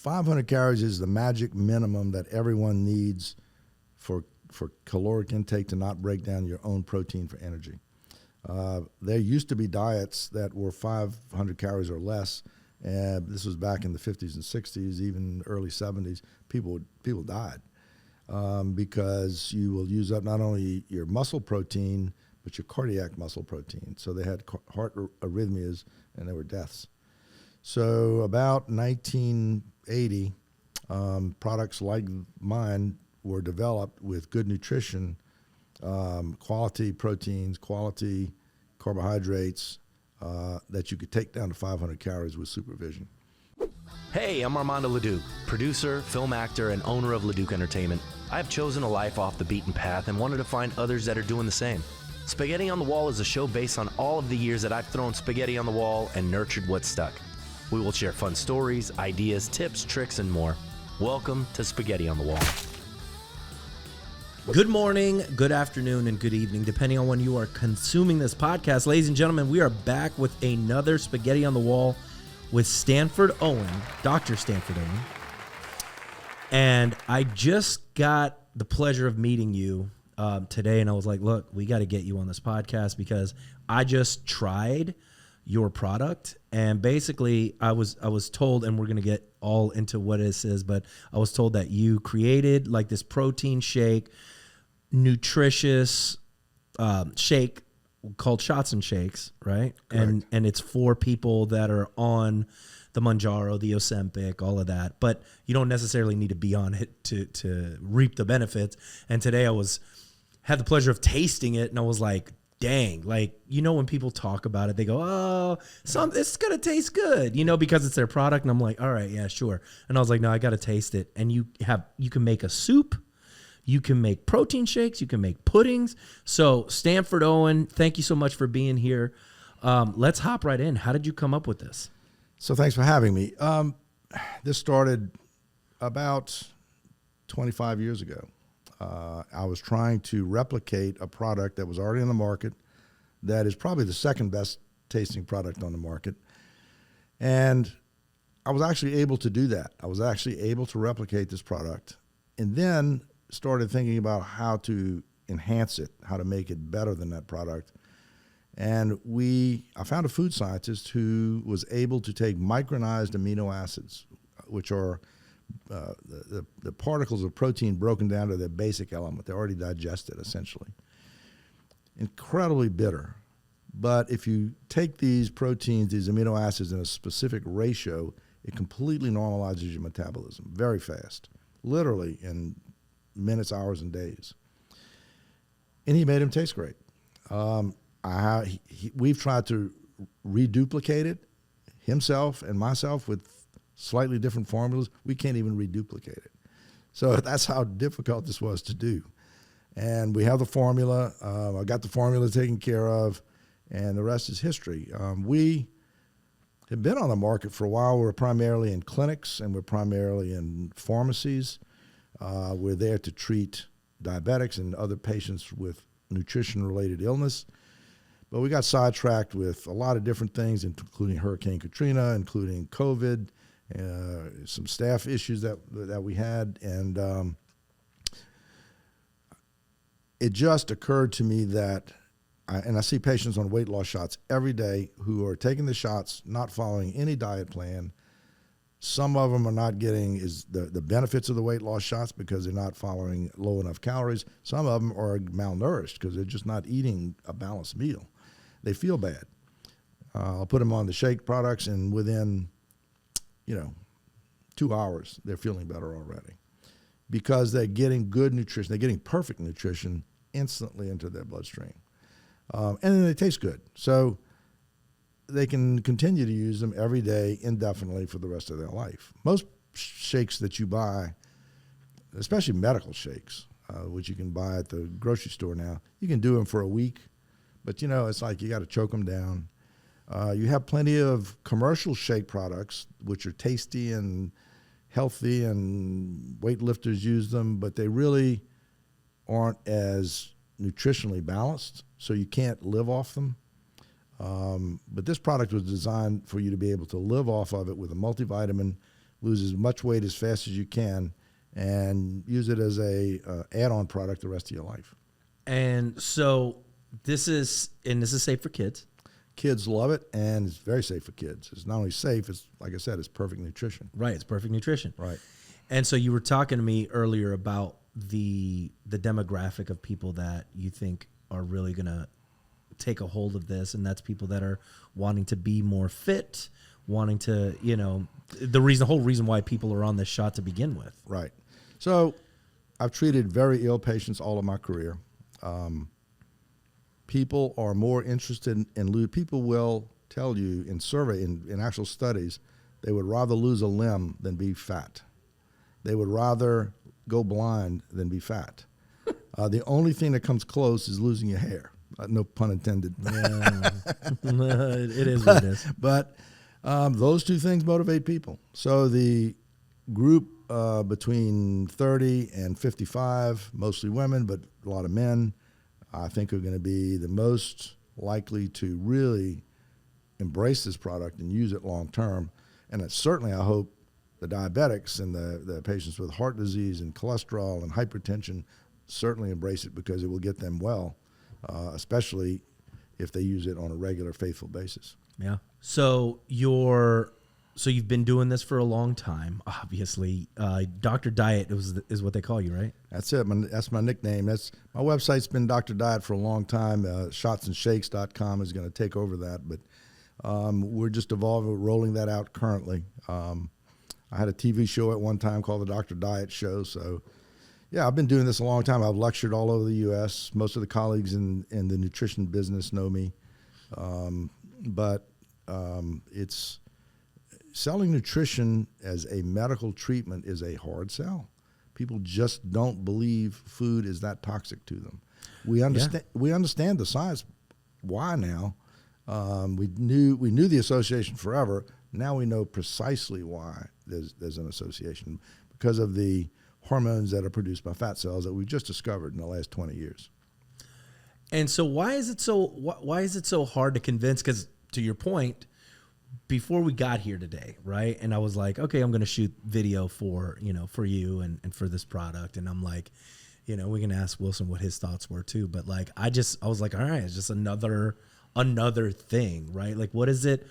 500 calories is the magic minimum that everyone needs for caloric intake to not break down your own protein for energy. There used to be diets that were 500 calories or less, and this was back in the 50s and 60s, even early 70s. People died because you will use up not only your muscle protein, but your cardiac muscle protein. So they had heart arrhythmias, and there were deaths. So about 1980, products like mine were developed with good nutrition, quality proteins, quality carbohydrates that you could take down to 500 calories with supervision. Hey, I'm Armando Leduc, producer, film actor, and owner of Leduc Entertainment. I have chosen a life off the beaten path and wanted to find others that are doing the same. Spaghetti on the Wall is a show based on all of the years that I've thrown spaghetti on the wall and nurtured what's stuck. We will share fun stories, ideas, tips, tricks, and more. Welcome to Spaghetti on the Wall. Good morning, good afternoon, and good evening, depending on when you are consuming this podcast. Ladies and gentlemen, we are back with another Spaghetti on the Wall with Stanford Owen, Dr. Stanford Owen. And I just got the pleasure of meeting you today, and I was like, look, we got to get you on this podcast because I just tried your product, and basically I was told, and we're going to get all into what this is, but I was told that you created like this protein shake, nutritious shake called Shots and Shakes, right? Correct. And it's for people that are on the Mounjaro, the Ozempic, all of that, but you don't necessarily need to be on it to reap the benefits. And today had the pleasure of tasting it, and I was like, dang, like, you know, when people talk about it, they go, oh, it's going to taste good, you know, because it's their product. And I'm like, all right, yeah, sure. And I was like, no, I got to taste it. And you can make a soup, you can make protein shakes, you can make puddings. So Stanford Owen, thank you so much for being here. Let's hop right in. How did you come up with this? So thanks for having me. This started about 25 years ago. I was trying to replicate a product that was already on the market that is probably the second best tasting product on the market. And I was actually able to do that. I was actually able to replicate this product and then started thinking about how to enhance it, how to make it better than that product. And I found a food scientist who was able to take micronized amino acids, which are the particles of protein broken down to their basic element. They're already digested, essentially. Incredibly bitter. But if you take these proteins, these amino acids, in a specific ratio, it completely normalizes your metabolism very fast, literally in minutes, hours, and days. And he made them taste great. We've tried to reduplicate it, himself and myself, with slightly different formulas. We can't even reduplicate it. So that's how difficult this was to do. And we have the formula. I got the formula taken care of, and the rest is history. We have been on the market for a while. We're primarily in clinics, and we're primarily in pharmacies. We're there to treat diabetics and other patients with nutrition-related illness. But we got sidetracked with a lot of different things, including Hurricane Katrina, including COVID, some staff issues that we had, and it just occurred to me that, I see patients on weight loss shots every day who are taking the shots, not following any diet plan. Some of them are not getting the benefits of the weight loss shots because they're not following low enough calories. Some of them are malnourished because they're just not eating a balanced meal. They feel bad. I'll put them on the shake products, and within 2 hours, they're feeling better already because they're getting good nutrition. They're getting perfect nutrition instantly into their bloodstream. And then they taste good. So they can continue to use them every day indefinitely for the rest of their life. Most shakes that you buy, especially medical shakes, which you can buy at the grocery store now, you can do them for a week, but it's like you got to choke them down. You have plenty of commercial shake products, which are tasty and healthy, and weightlifters use them, but they really aren't as nutritionally balanced, so you can't live off them. But this product was designed for you to be able to live off of it with a multivitamin, lose as much weight as fast as you can, and use it as a add-on product the rest of your life. And so this is safe for kids. Kids love it, and it's very safe for kids. It's not only safe, it's, like I said, it's perfect nutrition. Right, it's perfect nutrition. Right. And so you were talking to me earlier about the demographic of people that you think are really going to take a hold of this, and that's people that are wanting to be more fit, wanting to, the whole reason why people are on this shot to begin with. Right. So I've treated very ill patients all of my career. People are more interested in people will tell you in actual studies, they would rather lose a limb than be fat. They would rather go blind than be fat. The only thing that comes close is losing your hair. No pun intended. Yeah. It is what it is. But those two things motivate people. So the group between 30 and 55, mostly women, but a lot of men, I think are going to be the most likely to really embrace this product and use it long term. And it's certainly, I hope, the diabetics and the patients with heart disease and cholesterol and hypertension certainly embrace it, because it will get them well, especially if they use it on a regular, faithful basis. Yeah. So you've been doing this for a long time, obviously. Dr. Diet is what they call you, right? That's it. That's my nickname. That's my website's been Dr. Diet for a long time. Shotsandshakes.com is going to take over that, but we're just evolving, rolling that out currently. I had a TV show at one time called the Dr. Diet Show. So, yeah, I've been doing this a long time. I've lectured all over the U.S. Most of the colleagues in the nutrition business know me, but it's selling nutrition as a medical treatment is a hard sell. People just don't believe food is that toxic to them. We understand the science. Why now? We knew the association forever. Now we know precisely why there's an association, because of the hormones that are produced by fat cells that we've just discovered in the last 20 years. And so why is it so hard to convince? Because to your point, before we got here today, right? And I was like, okay, I'm going to shoot video for you and for this product. And I'm like, we're going to ask Wilson what his thoughts were too. But like, I was like, all right, it's just another thing, right? Like, what is it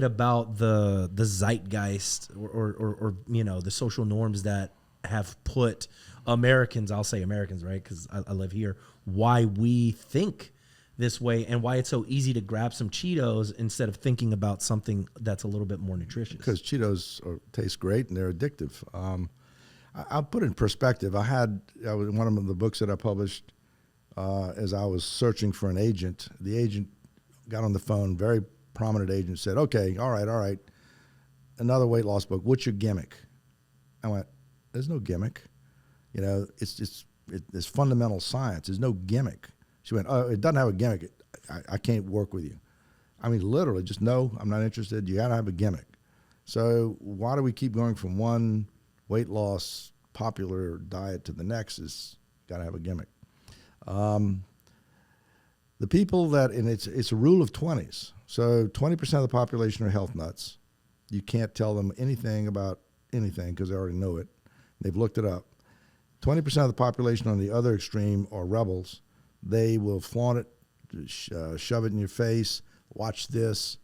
about the zeitgeist or the social norms that have put Americans, I'll say Americans, right? Because I live here, why we think this way and why it's so easy to grab some Cheetos instead of thinking about something that's a little bit more nutritious. Because Cheetos taste great and they're addictive. I'll put it in perspective. One of the books that I published as I was searching for an agent. The agent got on the phone, very prominent agent, said, okay, all right, another weight loss book. What's your gimmick? I went, there's no gimmick. It's fundamental science. There's no gimmick. She went, oh, it doesn't have a gimmick. I can't work with you. I mean, literally, just no, I'm not interested. You got to have a gimmick. So why do we keep going from one weight loss popular diet to the next? Is got to have a gimmick. The people that, and it's a rule of 20s. So 20% of the population are health nuts. You can't tell them anything about anything because they already know it. They've looked it up. 20% of the population on the other extreme are rebels. They will flaunt it, shove it in your face, watch this.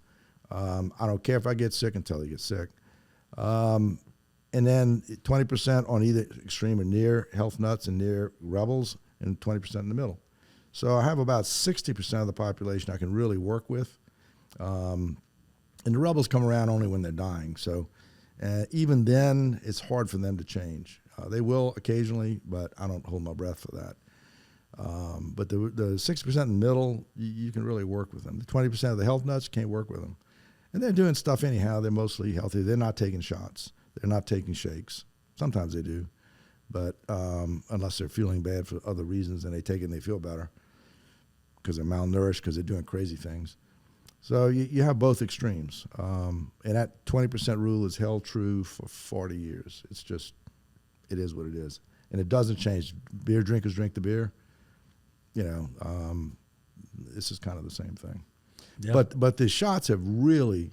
I don't care if I get sick until I get sick. And then 20% on either extreme are near health nuts and near rebels, and 20% in the middle. So I have about 60% of the population I can really work with. And the rebels come around only when they're dying. So even then, it's hard for them to change. They will occasionally, but I don't hold my breath for that. But the 60% in the middle, you can really work with them. The 20% of the health nuts, you can't work with them. And they're doing stuff anyhow. They're mostly healthy. They're not taking shots. They're not taking shakes. Sometimes they do. But unless they're feeling bad for other reasons and they take it and they feel better because they're malnourished, because they're doing crazy things. So you have both extremes. And that 20% rule is held true for 40 years. It's just, it is what it is. And it doesn't change. Beer drinkers drink the beer. This is kind of the same thing. Yep. But the shots have really,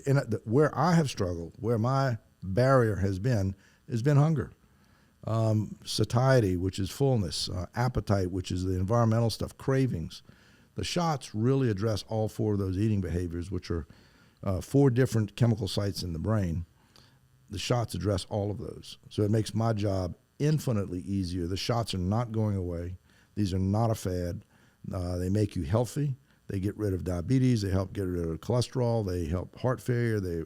and where I have struggled, where my barrier has been hunger. Satiety, which is fullness, appetite, which is the environmental stuff, cravings. The shots really address all 4 of those eating behaviors, which are 4 different chemical sites in the brain. The shots address all of those. So it makes my job infinitely easier. The shots are not going away. These are not a fad. They make you healthy. They get rid of diabetes. They help get rid of cholesterol. They help heart failure. They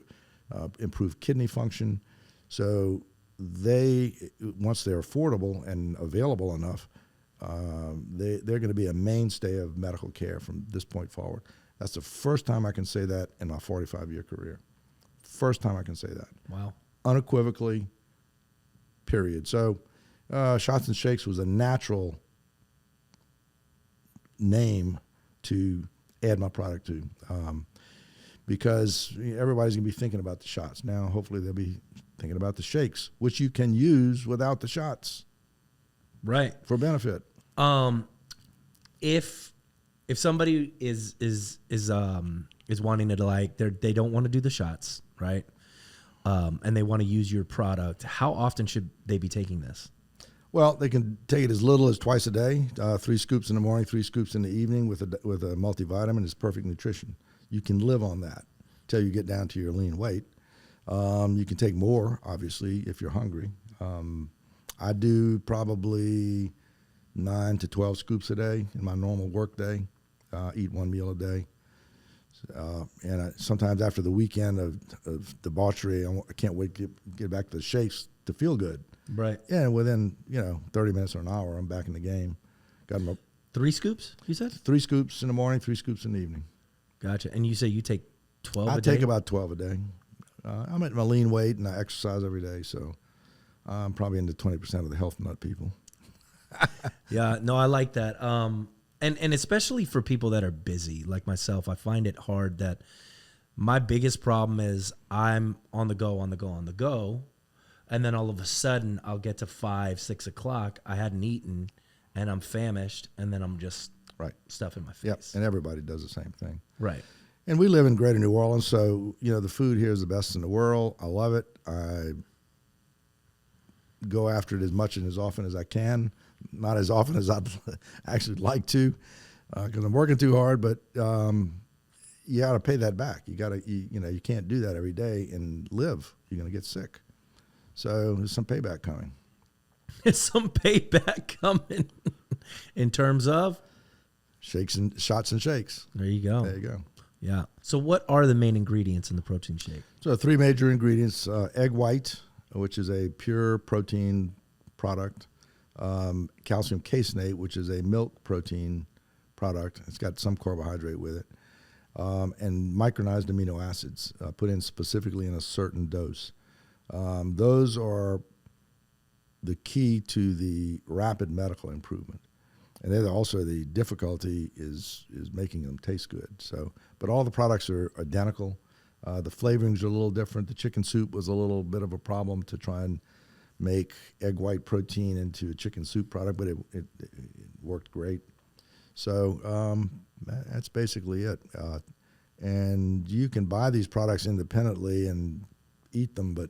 improve kidney function. So once they're affordable and available enough, they're going to be a mainstay of medical care from this point forward. That's the first time I can say that in my 45-year career. First time I can say that. Wow. Unequivocally, period. So Shots and Shakes was a natural name to add my product to, because everybody's going to be thinking about the shots. Now, hopefully they'll be thinking about the shakes, which you can use without the shots. Right. For benefit. If somebody is wanting to, like, they don't want to do the shots, right? And they want to use your product, how often should they be taking this? Well, they can take it as little as twice a day, 3 scoops in the morning, 3 scoops in the evening with a multivitamin. It's perfect nutrition. You can live on that till you get down to your lean weight. You can take more, obviously, if you're hungry. I do probably 9 to 12 scoops a day in my normal work day, eat 1 meal a day. And sometimes after the weekend of debauchery, I can't wait to get back to the shakes to feel good. Right. Yeah, and within 30 minutes or an hour, I'm back in the game. Got them 3 scoops, you said? 3 scoops in the morning, 3 scoops in the evening. Gotcha. And you say you take 12 a day? I take about 12 a day. I'm at my lean weight, and I exercise every day, so I'm probably into 20% of the health nut people. Yeah, no, I like that. And especially for people that are busy, like myself, I find it hard that my biggest problem is I'm on the go, and then all of a sudden I'll get to 5, 6 o'clock, I hadn't eaten, and I'm famished, and then I'm just stuff in my face. Yep, and everybody does the same thing. Right. And we live in Greater New Orleans, so the food here is the best in the world. I love it. I go after it as much and as often as I can. Not as often as I'd actually like to, because I'm working too hard. But you got to pay that back. You can't do that every day and live. You're going to get sick. So there's some payback coming. There's some payback coming in terms of shots and shakes. There you go. There you go. Yeah. So what are the main ingredients in the protein shake? So 3 major ingredients: egg white, which is a pure protein product. Calcium caseinate, which is a milk protein product. It's got some carbohydrate with it. And micronized amino acids put in specifically in a certain dose. Those are the key to the rapid medical improvement. And then also the difficulty is making them taste good. So, but all the products are identical. The flavorings are a little different. The chicken soup was a little bit of a problem to try and make egg white protein into a chicken soup product, but it worked great. So that's basically it. And you can buy these products independently and eat them, but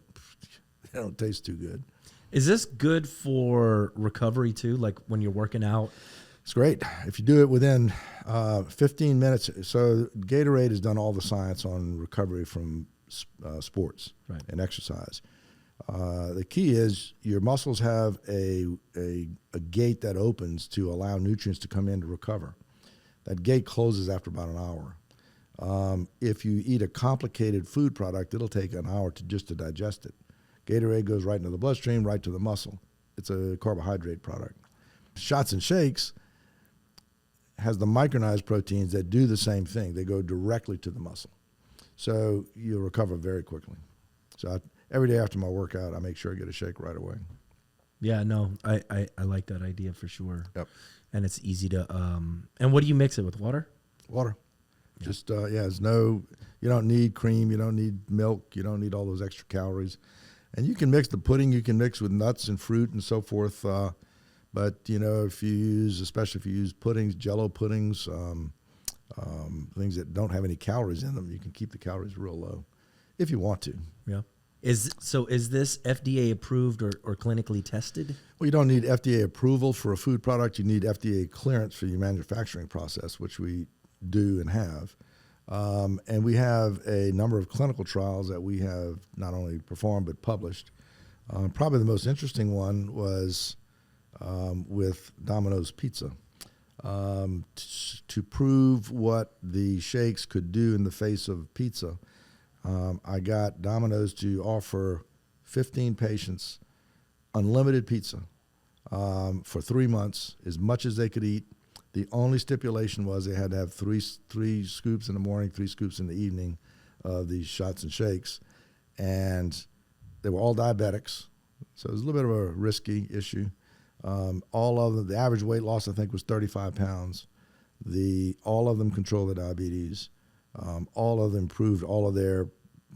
they don't taste too good. Is this good for recovery too? Like when you're working out? It's great if you do it within 15 minutes. So Gatorade has done all the science on recovery from sports and exercise. The key is your muscles have a gate that opens to allow nutrients to come in to recover. That gate closes after about an hour. If you eat a complicated food product, it'll take an hour to digest it. Gatorade goes right into the bloodstream, right to the muscle. It's a carbohydrate product. Shots and Shakes has the micronized proteins that do the same thing. They go directly to the muscle. So you'll recover very quickly. So every day after my workout, I make sure I get a shake right away. Yeah, no, I like that idea for sure. Yep. And it's easy to, and what do you mix it with, water? Water. Yeah. Just, you don't need cream, you don't need milk, you don't need all those extra calories. And you can mix the pudding, you can mix with nuts and fruit and so forth. But, especially if you use puddings, Jell-O puddings, things that don't have any calories in them, you can keep the calories real low if you want to. Yeah. Is this FDA approved or clinically tested? Well, you don't need FDA approval for a food product. You need FDA clearance for your manufacturing process, which we do and have. And we have a number of clinical trials that we have not only performed but published. Probably the most interesting one was with Domino's Pizza. To prove what the shakes could do in the face of pizza, I got Domino's to offer 15 patients unlimited pizza for 3 months, as much as they could eat. The only stipulation was they had to have three scoops in the morning, 3 scoops in the evening of these shots and shakes. And they were all diabetics, so it was a little bit of a risky issue. All of them, the average weight loss, I think, was 35 pounds. All of them controlled the diabetes. All of them improved all of their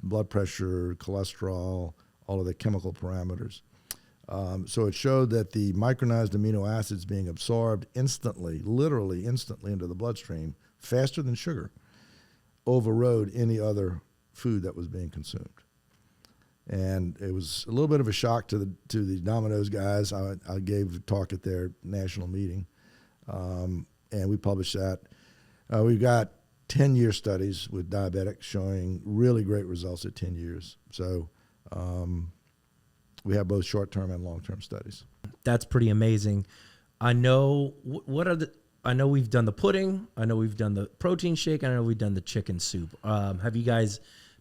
blood pressure, cholesterol, all of their chemical parameters. So it showed that the micronized amino acids being absorbed instantly, literally instantly into the bloodstream, faster than sugar, overrode any other food that was being consumed. And it was a little bit of a shock to the Domino's guys. I gave a talk at their national meeting, and we published that. We've got 10-year studies with diabetics showing really great results at 10 years. So we have both short-term and long-term studies. That's pretty amazing. I know I know we've done the pudding. I know we've done the protein shake. I know we've done the chicken soup. Have you guys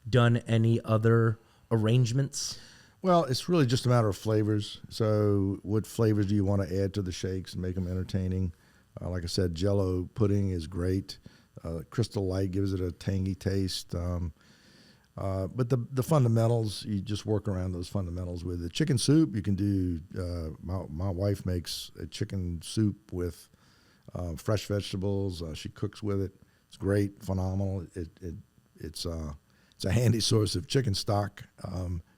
done any other arrangements? Well, it's really just a matter of flavors. So what flavors do you want to add to the shakes and make them entertaining? Like I said, Jell-O pudding is great. Crystal Light gives it a tangy taste. But the fundamentals, you just work around those fundamentals with it. Chicken soup, you can do, my wife makes a chicken soup with fresh vegetables. She cooks with it. It's great, phenomenal. It's a handy source of chicken stock.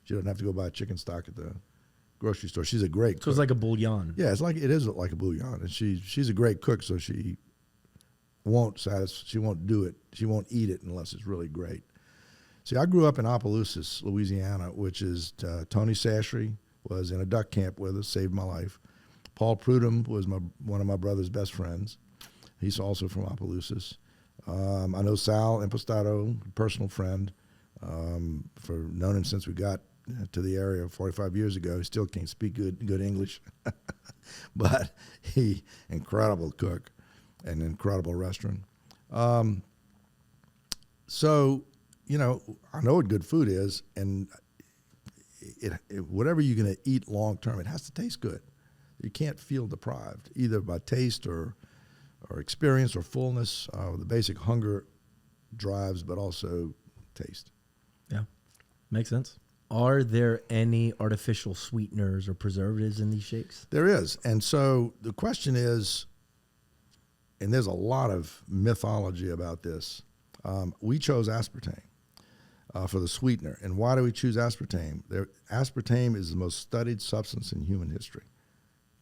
She doesn't have to go buy chicken stock at the grocery store. She's a great cook. So it's like a bouillon. Yeah, it is like a bouillon. And she's a great cook, so she won't do it. She won't eat it unless it's really great. See, I grew up in Opelousas, Louisiana, which is Tony Sashry was in a duck camp with us, saved my life. Paul Prudhomme was one of my brother's best friends. He's also from Opelousas. I know Sal Impostato, personal friend, known him since we got to the area 45 years ago. He still can't speak good English, but incredible cook, an incredible restaurant. So, I know what good food is, and whatever you're going to eat long term, it has to taste good. You can't feel deprived, either by taste or experience or fullness. The basic hunger drives, but also taste. Yeah, makes sense. Are there any artificial sweeteners or preservatives in these shakes? There is. And so the question is, and there's a lot of mythology about this, we chose aspartame for the sweetener. And why do we choose aspartame? Aspartame is the most studied substance in human history.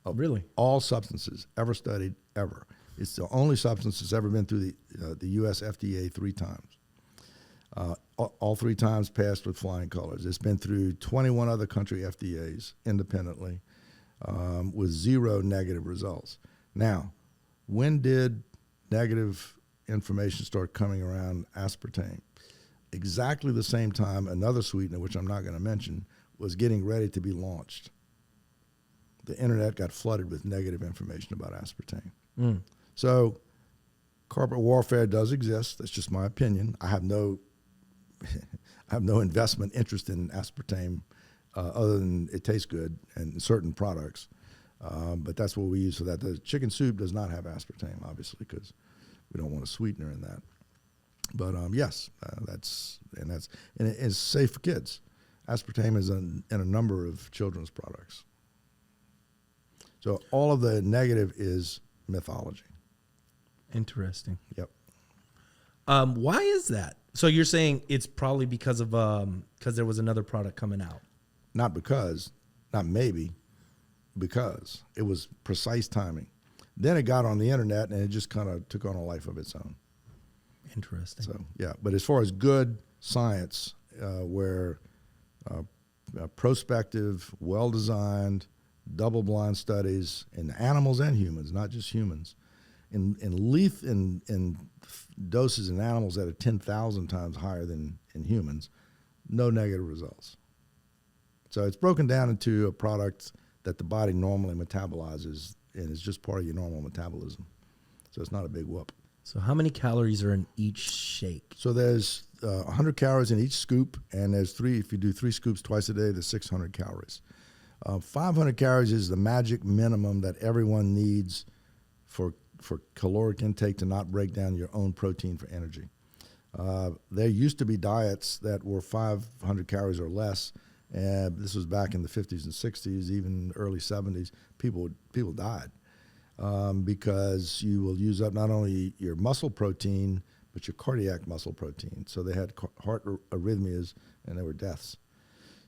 Really? All substances ever studied, ever. It's the only substance that's ever been through the U.S. FDA 3 times. All 3 times passed with flying colors. It's been through 21 other country FDAs independently with 0 negative results. Now, when did negative information start coming around aspartame? Exactly the same time another sweetener, which I'm not going to mention, was getting ready to be launched. The internet got flooded with negative information about aspartame. So corporate warfare does exist. That's just my opinion. I have no investment interest in aspartame other than it tastes good and certain products. But that's what we use for that. The chicken soup does not have aspartame, obviously, because we don't want a sweetener in that. But yes, and it's safe for kids. Aspartame is in a number of children's products. So all of the negative is mythology. Interesting. Yep. Why is that? So you're saying it's probably because there was another product coming out? Not maybe, because it was precise timing. Then it got on the internet and it just kind of took on a life of its own. Interesting. So yeah, but as far as good science, where prospective, well-designed, double-blind studies in animals and humans, not just humans, in doses in animals that are 10,000 times higher than in humans, no negative results. So it's broken down into a product that the body normally metabolizes, and it's just part of your normal metabolism. So it's not a big whoop. So how many calories are in each shake? So there's 100 calories in each scoop, and there's if you do 3 scoops twice a day, there's 600 calories. 500 calories is the magic minimum that everyone needs for caloric intake to not break down your own protein for energy. There used to be diets that were 500 calories or less, and this was back in the 50s and 60s, even early 70s. People died because you will use up not only your muscle protein, but your cardiac muscle protein. So they had heart arrhythmias, and there were deaths.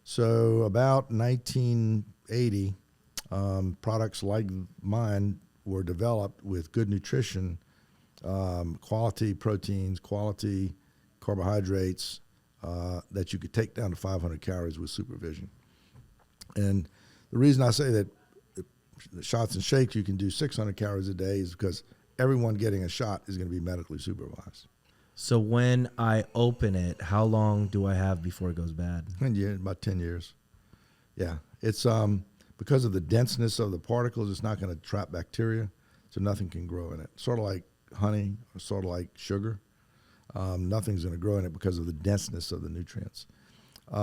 So about 1980, products like mine were developed with good nutrition, quality proteins, quality carbohydrates that you could take down to 500 calories with supervision. And the reason I say that the shots and shakes you can do 600 calories a day is because everyone getting a shot is going to be medically supervised. So when I open it, how long do I have before it goes bad? About 10 years. Yeah, it's because of the denseness of the particles, it's not going to trap bacteria, so nothing can grow in it. Sort of like honey or sort of like sugar. Nothing's going to grow in it because of the denseness of the nutrients. We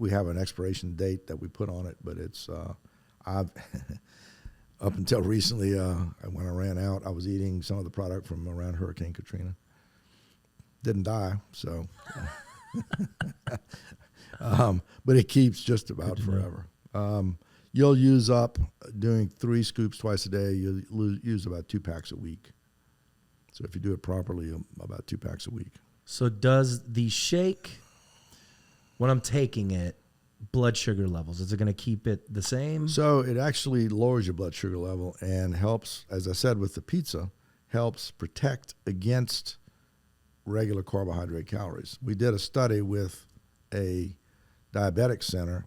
have an expiration date that we put on it, but it's, I've, up until recently, when I ran out, I was eating some of the product from around Hurricane Katrina. Didn't die, so. But it keeps just about forever. You'll use up, doing 3 scoops twice a day, you'll use about 2 packs a week. So if you do it properly, about 2 packs a week. So does the shake, when I'm taking it, blood sugar levels, is it going to keep it the same? So it actually lowers your blood sugar level and helps, as I said with the pizza, helps protect against regular carbohydrate calories. We did a study with a diabetic center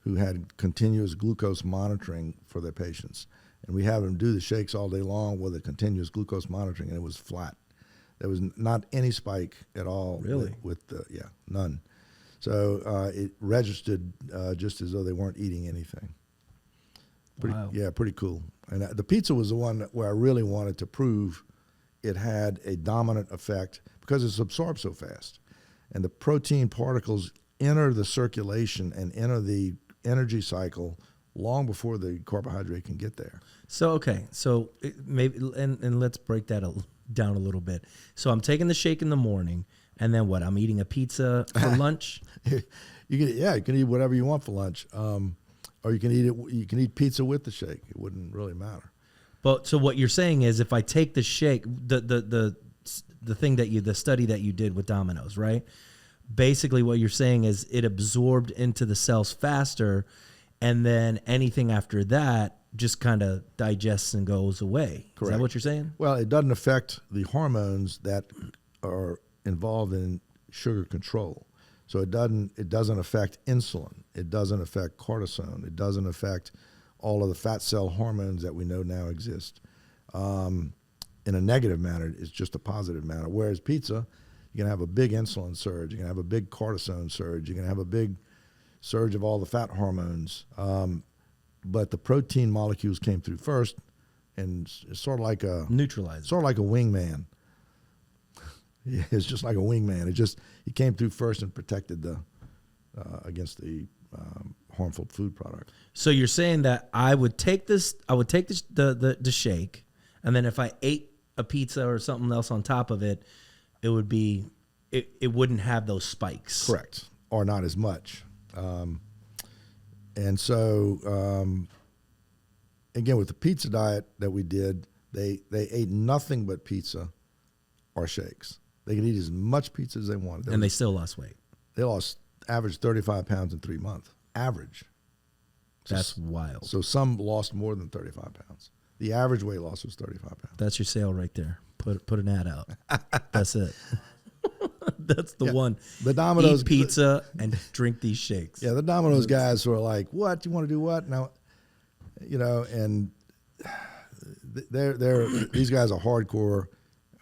who had continuous glucose monitoring for their patients. And we had them do the shakes all day long with a continuous glucose monitoring, and it was flat. There was not any spike at all. Really? None. So it registered just as though they weren't eating anything. Wow. Yeah, pretty cool. And the pizza was the one where I really wanted to prove it had a dominant effect because it's absorbed so fast. And the protein particles enter the circulation and enter the energy cycle long before the carbohydrate can get there. So, okay. So maybe, and let's break that down a little bit. So I'm taking the shake in the morning, and then what? I'm eating a pizza for lunch? You can eat whatever you want for lunch. Or you can eat pizza with the shake. It wouldn't really matter. But so what you're saying is if I take the shake, the study that you did with Domino's, right? Basically what you're saying is it absorbed into the cells faster, and then anything after that just kind of digests and goes away. Correct. Is that what you're saying? Well, it doesn't affect the hormones that are involved in sugar control. So it doesn't affect insulin. It doesn't affect cortisone. It doesn't affect all of the fat cell hormones that we know now exist. In a negative manner, it's just a positive manner. Whereas pizza, you're going to have a big insulin surge. You're going to have a big cortisone surge. You're going to have a big surge of all the fat hormones. But the protein molecules came through first, and it's sort of like a neutralizer. Sort of like a wingman. It's just like a wingman. He came through first and protected against the harmful food product. So you're saying that I would take the shake, and then if I ate a pizza or something else on top of it, it wouldn't have those spikes. Correct, or not as much. And so, again, with the pizza diet that we did, they ate nothing but pizza or shakes. They could eat as much pizza as they wanted. And they still lost weight. They lost average 35 pounds in 3 months. Average. That's wild. So some lost more than 35 pounds. The average weight loss was 35 pounds. That's your sale right there. Put an ad out. That's it. That's the one. The Domino's Eat pizza and drink these shakes. Yeah, the Domino's guys were like, "What? You want to do what?" Now, and they're these guys are hardcore.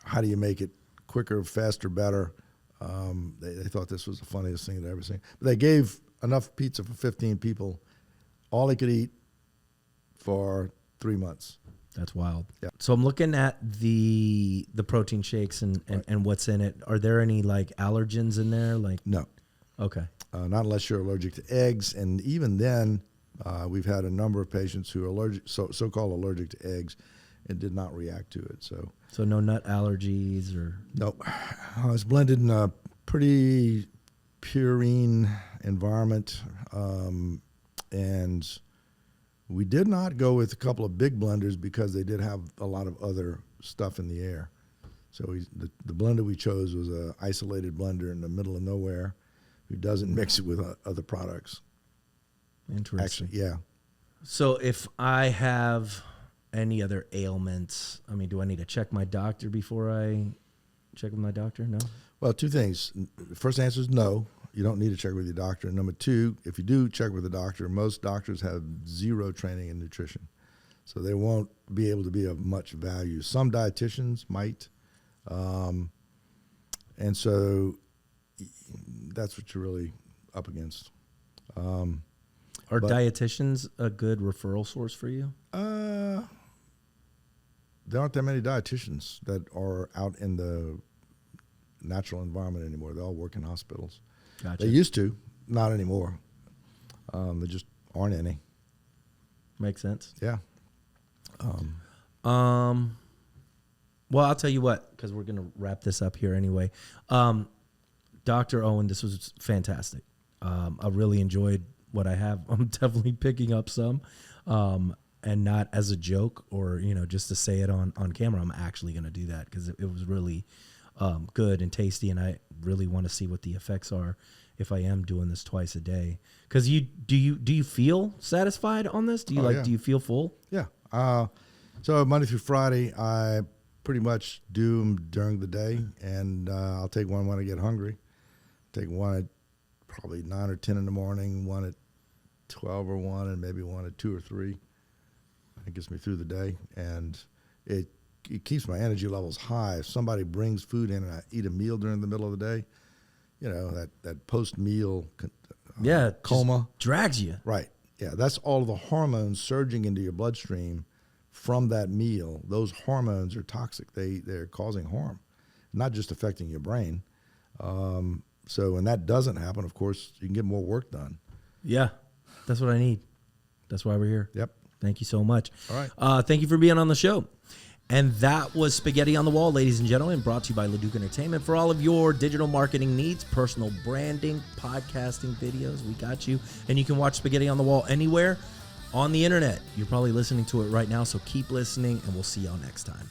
How do you make it quicker, faster, better? They thought this was the funniest thing they'd ever seen. But they gave enough pizza for 15 people, all they could eat for 3 months. That's wild. Yeah. So I'm looking at the protein shakes and what's in it. Are there any like allergens in there? Like No. Okay. Not unless you're allergic to eggs, and even then, we've had a number of patients who are allergic, so-called allergic to eggs, and did not react to it. So no nut allergies or No, it's blended in a pretty purine environment, and we did not go with a couple of big blenders because they did have a lot of other stuff in the air. So the blender we chose was a isolated blender in the middle of nowhere, who doesn't mix it with other products. Interesting. Actually, yeah. So if I have any other ailments, I mean, do I need to check my doctor before I check with my doctor? No. Well, two things. The first answer is no. You don't need to check with your doctor. And number two, if you do check with the doctor, most doctors have zero training in nutrition. So they won't be able to be of much value. Some dietitians might. And so that's what you're really up against. Are dietitians a good referral source for you? There aren't that many dietitians that are out in the natural environment anymore. They all work in hospitals. Gotcha. They used to, not anymore. There just aren't any. Makes sense. Yeah. Well, I'll tell you what, because we're going to wrap this up here anyway. Dr. Owen, this was fantastic. I really enjoyed what I have. I'm definitely picking up some, and not as a joke or, just to say it on camera. I'm actually going to do that because it was really good and tasty, and I really want to see what the effects are if I am doing this twice a day. Because do you feel satisfied on this? Do you yeah. Do you feel full? Yeah. So Monday through Friday, I pretty much do them during the day, and I'll take one when I get hungry. Take one at probably 9 or 10 in the morning, one at 12 or 1, and maybe one at 2 or 3. It gets me through the day, and it keeps my energy levels high. If somebody brings food in and I eat a meal during the middle of the day, that post-meal coma. Drags you. Right. Yeah, that's all of the hormones surging into your bloodstream from that meal. Those hormones are toxic. They're causing harm, not just affecting your brain. So when that doesn't happen, of course, you can get more work done. Yeah, that's what I need. That's why we're here. Yep. Thank you so much. All right. Thank you for being on the show. And that was Spaghetti on the Wall, ladies and gentlemen, brought to you by Leduc Entertainment. For all of your digital marketing needs, personal branding, podcasting, videos, we got you. And you can watch Spaghetti on the Wall anywhere on the internet. You're probably listening to it right now, so keep listening, and we'll see y'all next time.